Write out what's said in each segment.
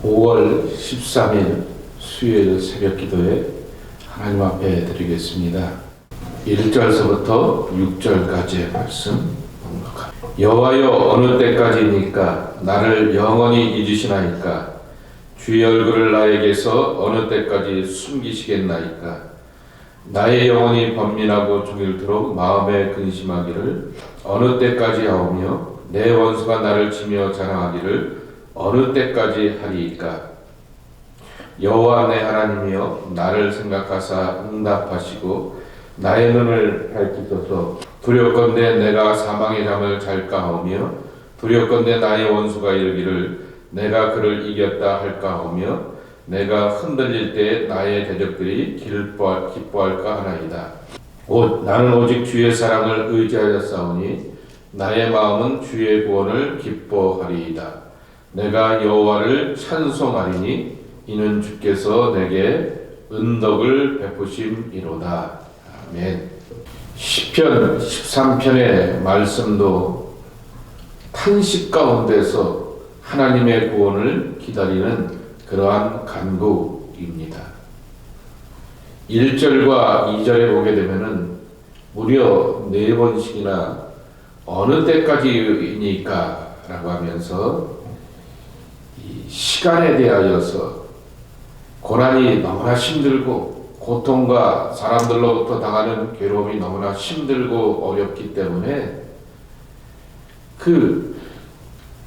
5월 13일 수요일 새벽 기도에 하나님 앞에 드리겠습니다. 1절서부터 6절까지의 말씀 봉독합니다. 여호와여, 어느 때까지니까 나를 영원히 잊으시나이까? 주의 얼굴을 나에게서 어느 때까지 숨기시겠나이까? 나의 영혼이 번민하고 종일토록 마음에 근심하기를 어느 때까지 하오며 내 원수가 나를 치며 자랑하기를 어느 때까지 하리이까? 여호와 내 하나님이여, 나를 생각하사 응답하시고 나의 눈을 밝히소서. 두렵건대 내가 사망의 잠을 잘까 하오며 두렵건대 나의 원수가 이르기를 내가 그를 이겼다 할까 하오며 내가 흔들릴 때 나의 대적들이 기뻐할까 하나이다. 나는 오직 주의 사랑을 의지하여 싸우니 나의 마음은 주의 구원을 기뻐하리이다. 내가 여호와를 찬송하리니 이는 주께서 내게 은덕을 베푸심이로다. 아멘. 시편 13편의 말씀도 탄식 가운데서 하나님의 구원을 기다리는 그러한 간구입니다. 1절과 2절에 보게 되면은 무려 4번씩이나 어느 때까지이니까 라고 하면서 이 시간에 대하여서 고난이 너무나 힘들고 고통과 사람들로부터 당하는 괴로움이 너무나 힘들고 어렵기 때문에 그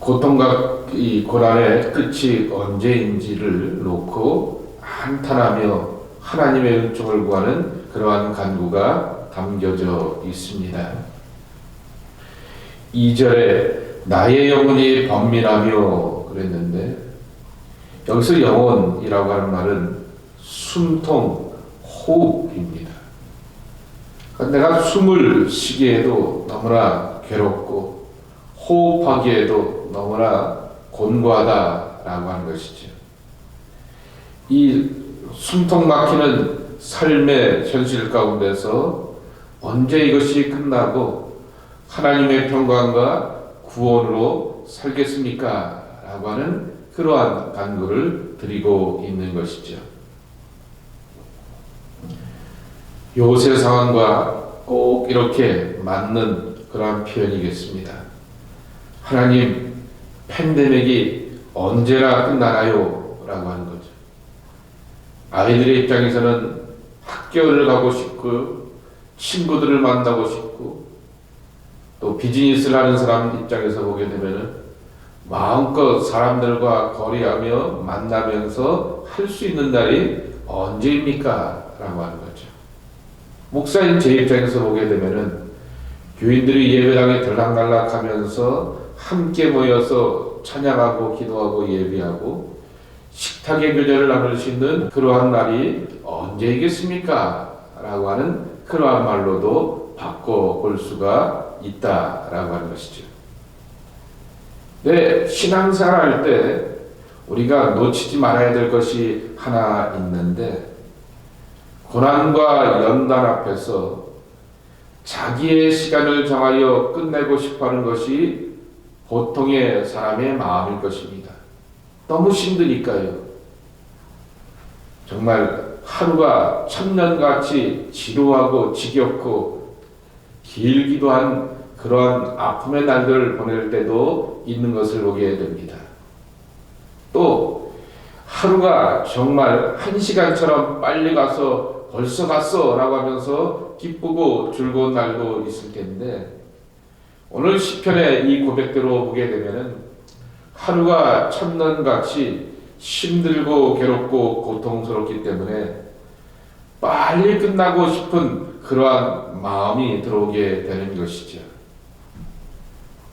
고통과 이 고난의 끝이 언제인지를 놓고 한탄하며 하나님의 은총을 구하는 그러한 간구가 담겨져 있습니다. 2절에 나의 영혼이 번민하며 그랬는데 여기서 영혼이라고 하는 말은 숨통, 호흡입니다. 내가 숨을 쉬기에도 너무나 괴롭고 호흡하기에도 너무나 곤고하다라고 하는 것이죠. 이 숨통 막히는 삶의 현실 가운데서 언제 이것이 끝나고 하나님의 평강과 구원으로 살겠습니까? 라고 하는 그러한 간구를 드리고 있는 것이죠. 요새 상황과 꼭 이렇게 맞는 그러한 표현이겠습니다. 하나님, 팬데믹이 언제나 끝나나요? 라고 하는 거죠. 아이들의 입장에서는 학교를 가고 싶고 친구들을 만나고 싶고 또 비즈니스를 하는 사람 입장에서 보게 되면은 마음껏 사람들과 거래하며 만나면서 할 수 있는 날이 언제입니까? 라고 하는 거죠. 목사인 제 입장에서 보게 되면은 교인들이 예배당에 들락날락하면서 함께 모여서 찬양하고 기도하고 예배하고 식탁의 교제를 나눌 수 있는 그러한 날이 언제이겠습니까? 라고 하는 그러한 말로도 바꿔볼 수가 있다라고 하는 것이죠. 네, 신앙생활 할 때 우리가 놓치지 말아야 될 것이 하나 있는데 고난과 연단 앞에서 자기의 시간을 정하여 끝내고 싶어하는 것이 보통의 사람의 마음일 것입니다. 너무 힘드니까요. 정말 하루가 천년같이 지루하고 지겹고 길기도 한 그러한 아픔의 날들을 보낼 때도 있는 것을 보게 됩니다. 또 하루가 정말 1시간처럼 빨리 가서 벌써 갔어 라고 하면서 기쁘고 즐거운 날도 있을 텐데 오늘 시편의 이 고백대로 보게 되면은 하루가 천년같이 힘들고 괴롭고 고통스럽기 때문에 빨리 끝나고 싶은 그러한 마음이 들어오게 되는 것이죠.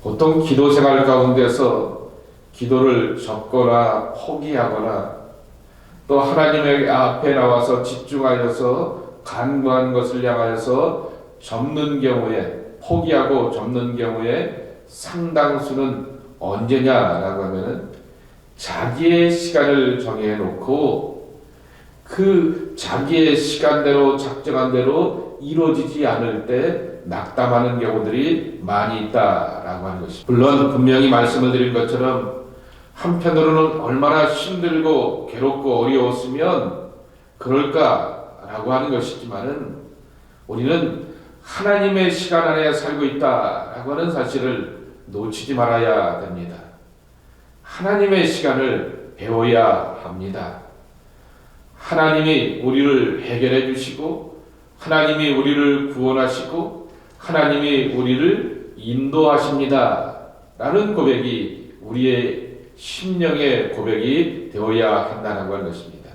보통 기도 생활 가운데서 기도를 접거나 포기하거나 또 하나님의 앞에 나와서 집중하여서 간구한 것을 향하여서 접는 경우에 포기하고 접는 경우에 상당수는 언제냐라고 하면은 자기의 시간을 정해놓고 그 자기의 시간대로 작정한 대로 이루어지지 않을 때 낙담하는 경우들이 많이 있다라고 하는 것입니다. 물론 분명히 말씀을 드린 것처럼 한편으로는 얼마나 힘들고 괴롭고 어려웠으면 그럴까라고 하는 것이지만은 우리는 하나님의 시간 안에 살고 있다라고 하는 사실을 놓치지 말아야 됩니다. 하나님의 시간을 배워야 합니다. 하나님이 우리를 해결해 주시고 하나님이 우리를 구원하시고 하나님이 우리를 인도하십니다 라는 고백이 우리의 심령의 고백이 되어야 한다는 것입니다.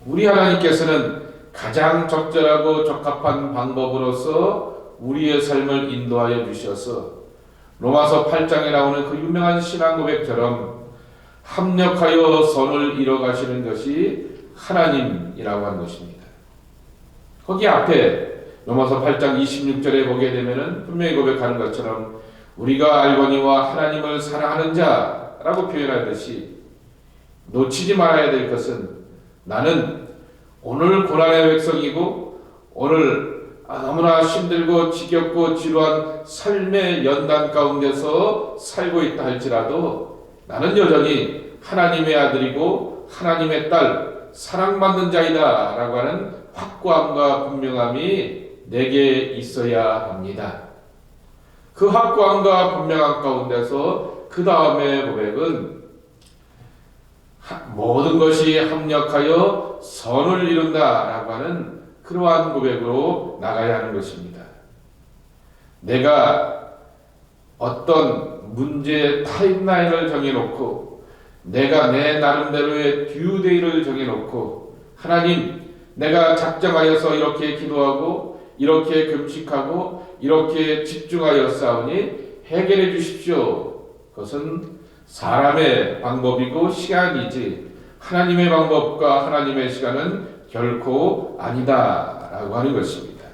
우리 하나님께서는 가장 적절하고 적합한 방법으로서 우리의 삶을 인도하여 주셔서 로마서 8장에 나오는 그 유명한 신앙 고백처럼 합력하여 선을 이뤄가시는 것이 하나님이라고 하는 것입니다. 거기 앞에 로마서 8장 26절에 보게 되면은 분명히 고백하는 것처럼 우리가 알거니와 하나님을 사랑하는 자라고 표현하듯이 놓치지 말아야 될 것은 나는 오늘 고난의 백성이고 오늘 너무나 힘들고 지겹고 지루한 삶의 연단 가운데서 살고 있다 할지라도 나는 여전히 하나님의 아들이고 하나님의 딸 사랑받는 자이다 라고 하는 확고함과 분명함이 내게 있어야 합니다. 그 확고함과 분명함 가운데서 그 다음에 고백은 모든 것이 합력하여 선을 이룬다 라고 하는 그러한 고백으로 나가야 하는 것입니다. 내가 어떤 문제의 타임라인을 정해놓고 내가 내 나름대로의 듀데이를 정해놓고 하나님 내가 작정하여서 이렇게 기도하고 이렇게 금식하고 이렇게 집중하여 싸우니 해결해 주십시오. 그것은 사람의 방법이고 시간이지 하나님의 방법과 하나님의 시간은 결코 아니다 라고 하는 것입니다.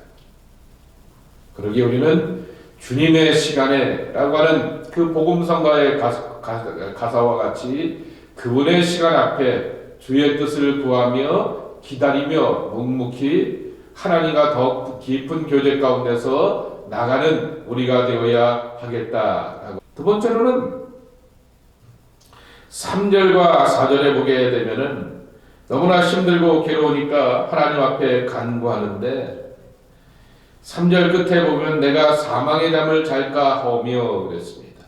그러기에 우리는 주님의 시간에 라고 하는 그 복음성가의 가사와 같이 그분의 시간 앞에 주의 뜻을 구하며 기다리며 묵묵히 하나님과 더욱 깊은 교제 가운데서 나가는 우리가 되어야 하겠다. 두 번째로는 3절과 4절에 보게 되면은 너무나 힘들고 괴로우니까 하나님 앞에 간구하는데 3절 끝에 보면 내가 사망의 잠을 잘까 하오며 그랬습니다.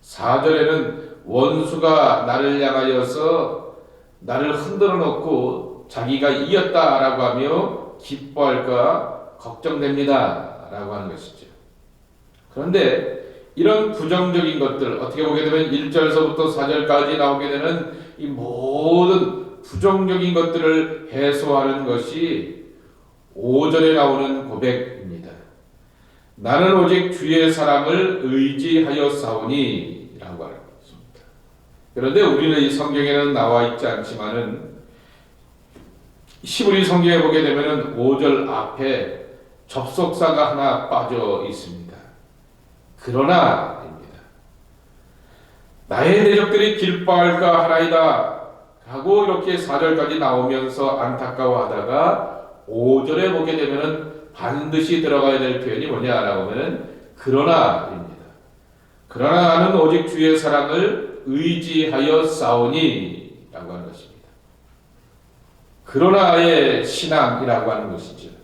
4절에는 원수가 나를 향하여서 나를 흔들어 놓고 자기가 이겼다라고 하며 기뻐할까 걱정됩니다 라고 하는 것이죠. 그런데 이런 부정적인 것들 어떻게 보게 되면 1절서부터 4절까지 나오게 되는 이 모든 부정적인 것들을 해소하는 것이 5절에 나오는 고백입니다. 나는 오직 주의 사랑을 의지하여 싸우니 라고 하는 것입니다. 그런데 우리는 이 성경에는 나와 있지 않지만은 히브리 성경에 보게 되면은 5절 앞에 접속사가 하나 빠져 있습니다. 그러나입니다. 나의 대적들이 기뻐할까 하나이다 하고 이렇게 4절까지 나오면서 안타까워하다가 5절에 보게 되면은 반드시 들어가야 될 표현이 뭐냐라고 하면은 그러나입니다. 그러나 나는 오직 주의 사랑을 의지하여 싸우니 라고 하는 것입니다. 그러나의 신앙이라고 하는 것이죠.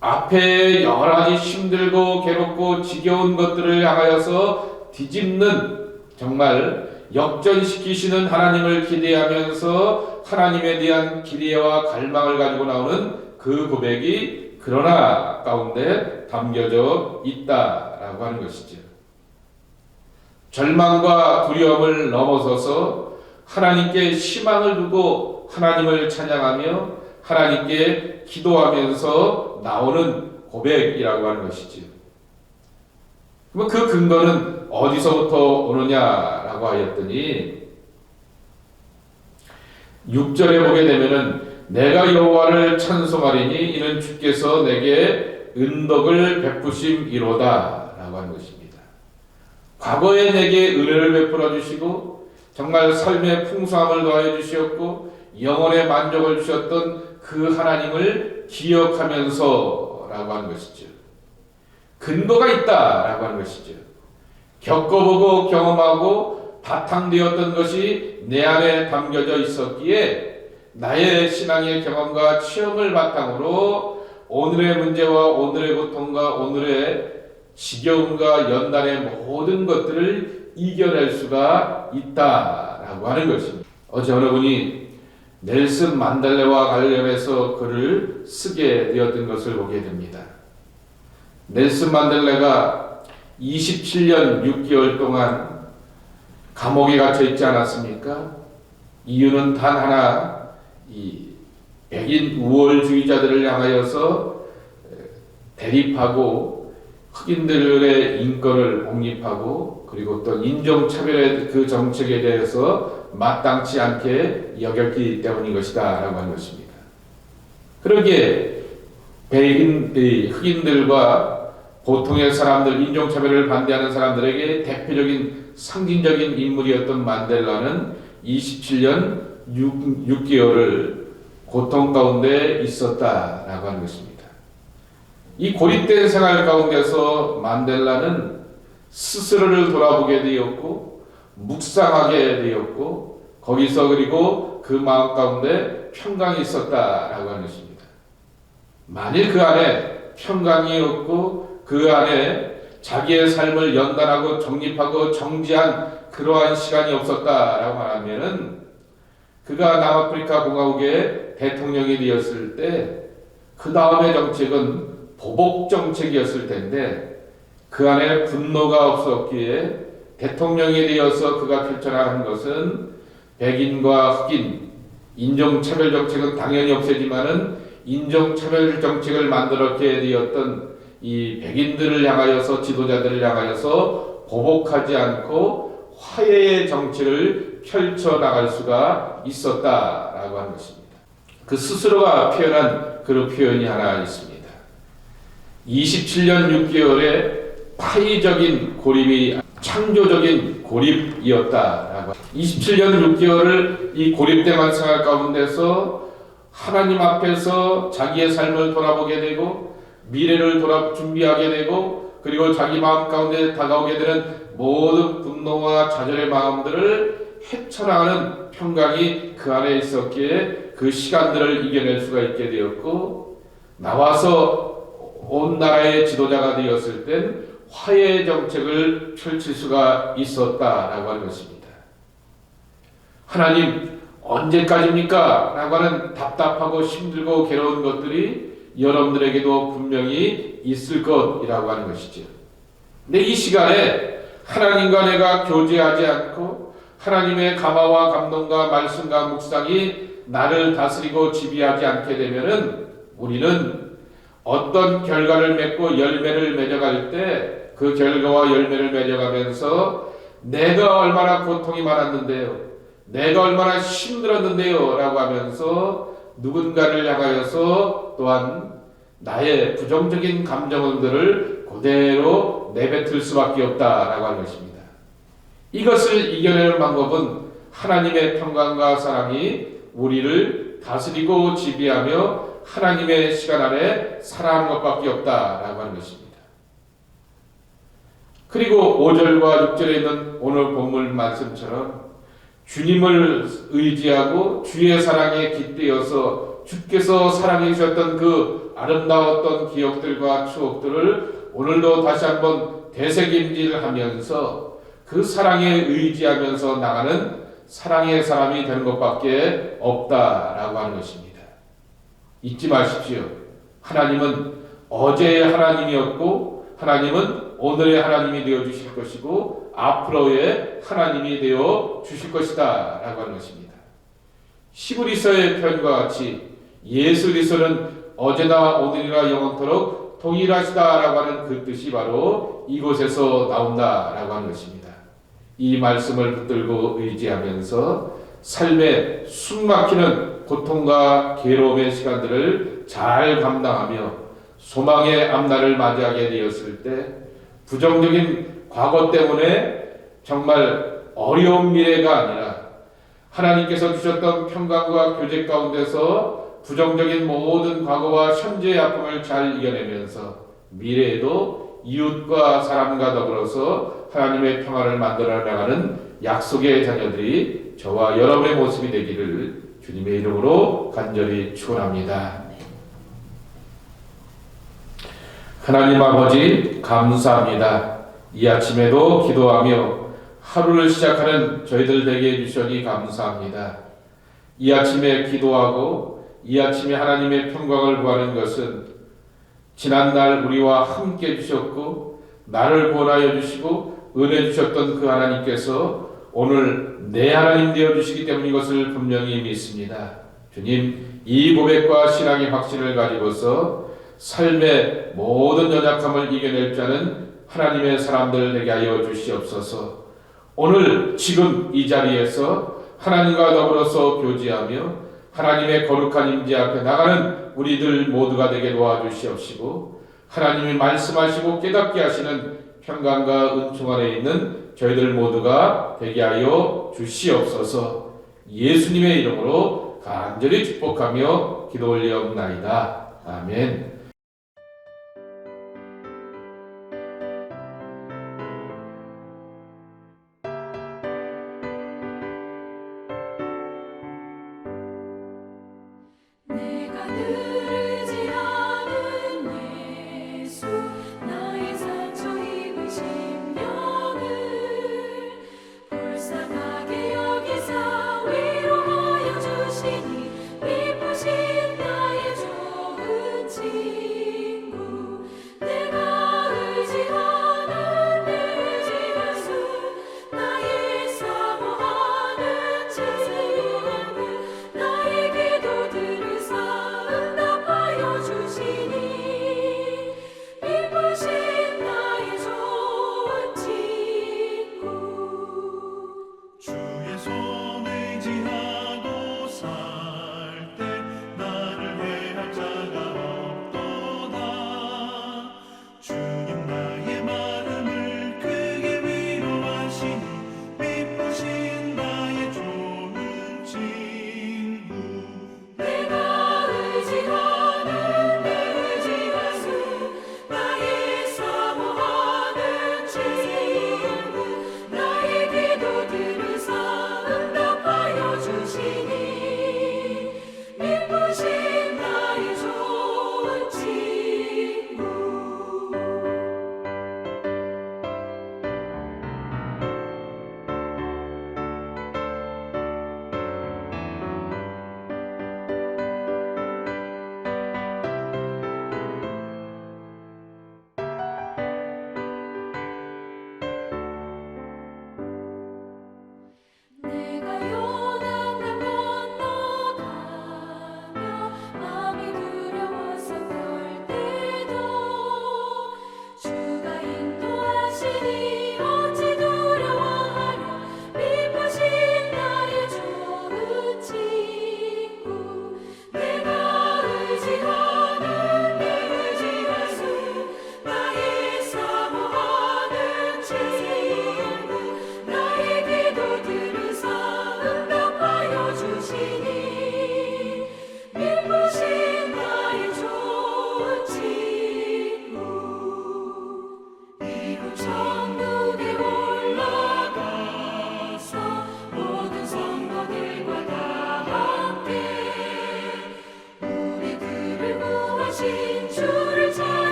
앞에 여러 가지 힘들고 괴롭고 지겨운 것들을 향하여서 뒤집는 정말 역전시키시는 하나님을 기대하면서 하나님에 대한 기대와 갈망을 가지고 나오는 그 고백이 그러나 가운데 담겨져 있다라고 하는 것이죠. 절망과 두려움을 넘어서서 하나님께 희망을 두고 하나님을 찬양하며 하나님께 기도하면서 나오는 고백이라고 하는 것이지요. 그럼 그 근거는 어디서부터 오느냐라고 하였더니 6절에 보게 되면은 내가 여호와를 찬송하리니 이는 주께서 내게 은덕을 베푸심이로다 라고 하는 것입니다. 과거에 내게 은혜를 베풀어 주시고 정말 삶의 풍성함을 더하여 주셨고 영혼의 만족을 주셨던 그 하나님을 기억하면서 라고 하는 것이죠. 근거가 있다 라고 하는 것이죠. 겪어보고 경험하고 바탕되었던 것이 내 안에 담겨져 있었기에 나의 신앙의 경험과 체험을 바탕으로 오늘의 문제와 오늘의 고통과 오늘의 지겨움과 연단의 모든 것들을 이겨낼 수가 있다라고 하는 것입니다. 어제 어느 분이 넬슨 만델라와 관련해서 글을 쓰게 되었던 것을 보게 됩니다. 넬슨 만델라가 27년 6개월 동안 감옥에 갇혀 있지 않았습니까? 이유는 단 하나, 이 백인 우월주의자들을 향하여서 대립하고 흑인들의 인권을 옹립하고 그리고 또 인종차별의 그 정책에 대해서 마땅치 않게 여겼기 때문인 것이다 라고 하는 것입니다. 그러기에 흑인들과 보통의 사람들, 인종차별을 반대하는 사람들에게 대표적인 상징적인 인물이었던 만델라는 27년 6개월을 고통 가운데 있었다라고 하는 것입니다. 이 고립된 생활 가운데서 만델라는 스스로를 돌아보게 되었고 묵상하게 되었고 거기서 그리고 그 마음 가운데 평강이 있었다라고 하는 것입니다. 만일 그 안에 평강이 없고 그 안에 자기의 삶을 연단하고 정립하고 정지한 그러한 시간이 없었다라고 하면은 그가 남아프리카 공화국의 대통령이 되었을 때 그 다음의 정책은 보복 정책이었을 텐데 그 안에 분노가 없었기에 대통령이 되어서 그가 펼쳐나가는 것은 백인과 흑인 인종차별 정책은 당연히 없애지만은 인종차별 정책을 만들었게 되었던 이 백인들을 향하여서 지도자들을 향하여서 보복하지 않고 화해의 정치를 펼쳐나갈 수가 있었다라고 하는 것입니다. 그 스스로가 표현한 그런 표현이 하나 있습니다. 27년 6개월의 파이적인 고립이 창조적인 고립이었다라고. 27년 6개월을 이 고립된 생활 가운데서 하나님 앞에서 자기의 삶을 돌아보게 되고 미래를 준비하게 되고 그리고 자기 마음 가운데 다가오게 되는 모든 분노와 좌절의 마음들을 헤쳐나가는 평강이 그 안에 있었기에 그 시간들을 이겨낼 수가 있게 되었고 나와서 온 나라의 지도자가 되었을 땐 화해의 정책을 펼칠 수가 있었다라고 하는 것입니다. 하나님 언제까지입니까? 라고 하는 답답하고 힘들고 괴로운 것들이 여러분들에게도 분명히 있을 것이라고 하는 것이죠. 근데 이 시간에 하나님과 내가 교제하지 않고 하나님의 감화와 감동과 말씀과 묵상이 나를 다스리고 지배하지 않게 되면은 우리는 어떤 결과를 맺고 열매를 맺어갈 때 그 결과와 열매를 맺어가면서 내가 얼마나 고통이 많았는데요. 내가 얼마나 힘들었는데요. 라고 하면서 누군가를 향하여서 또한 나의 부정적인 감정들을 그대로 내뱉을 수밖에 없다라고 하는 것입니다. 이것을 이겨내는 방법은 하나님의 평강과 사랑이 우리를 다스리고 지배하며 하나님의 시간 안에 살아가는 것밖에 없다라고 하는 것입니다. 그리고 5절과 6절에 있는 오늘 본문 말씀처럼 주님을 의지하고 주의 사랑에 깃대어서 주께서 사랑해 주셨던 그 아름다웠던 기억들과 추억들을 오늘도 다시 한번 되새김질하면서 그 사랑에 의지하면서 나가는 사랑의 사람이 되는 것밖에 없다라고 하는 것입니다. 잊지 마십시오. 하나님은 어제의 하나님이었고 하나님은 오늘의 하나님이 되어 주실 것이고 앞으로의 하나님이 되어 주실 것이다 라고 하는 것입니다. 히브리서의 표현과 같이 예수 그리스도는 어제나 오늘이나 영원토록 동일하시다 라고 하는 그 뜻이 바로 이곳에서 나온다 라고 하는 것입니다. 이 말씀을 붙들고 의지하면서 삶의 숨막히는 고통과 괴로움의 시간들을 잘 감당하며 소망의 앞날을 맞이하게 되었을 때 부정적인 과거 때문에 정말 어려운 미래가 아니라 하나님께서 주셨던 평강과 교제 가운데서 부정적인 모든 과거와 현재의 아픔을 잘 이겨내면서 미래에도 이웃과 사람과 더불어서 하나님의 평화를 만들어 나가는 약속의 자녀들이 저와 여러분의 모습이 되기를 주님의 이름으로 간절히 축원합니다. 하나님 아버지 감사합니다. 이 아침에도 기도하며 하루를 시작하는 저희들 되게 해주셔니 감사합니다. 이 아침에 기도하고 이 아침에 하나님의 평강을 구하는 것은 지난날 우리와 함께 해주셨고 나를 구원하여 주시고 은혜 주셨던 그 하나님께서 오늘 내 하나님 되어주시기 때문인 것을 분명히 믿습니다. 주님, 이 고백과 신앙의 확신을 가지고서 삶의 모든 연약함을 이겨낼 자는 하나님의 사람들 되게 하여 주시옵소서. 오늘 지금 이 자리에서 하나님과 더불어서 교제하며 하나님의 거룩한 임재 앞에 나가는 우리들 모두가 되게 도와주시옵시고 하나님이 말씀하시고 깨닫게 하시는 평강과 은총 안에 있는 저희들 모두가 되게 하여 주시옵소서. 예수님의 이름으로 간절히 축복하며 기도 올리옵나이다. 아멘.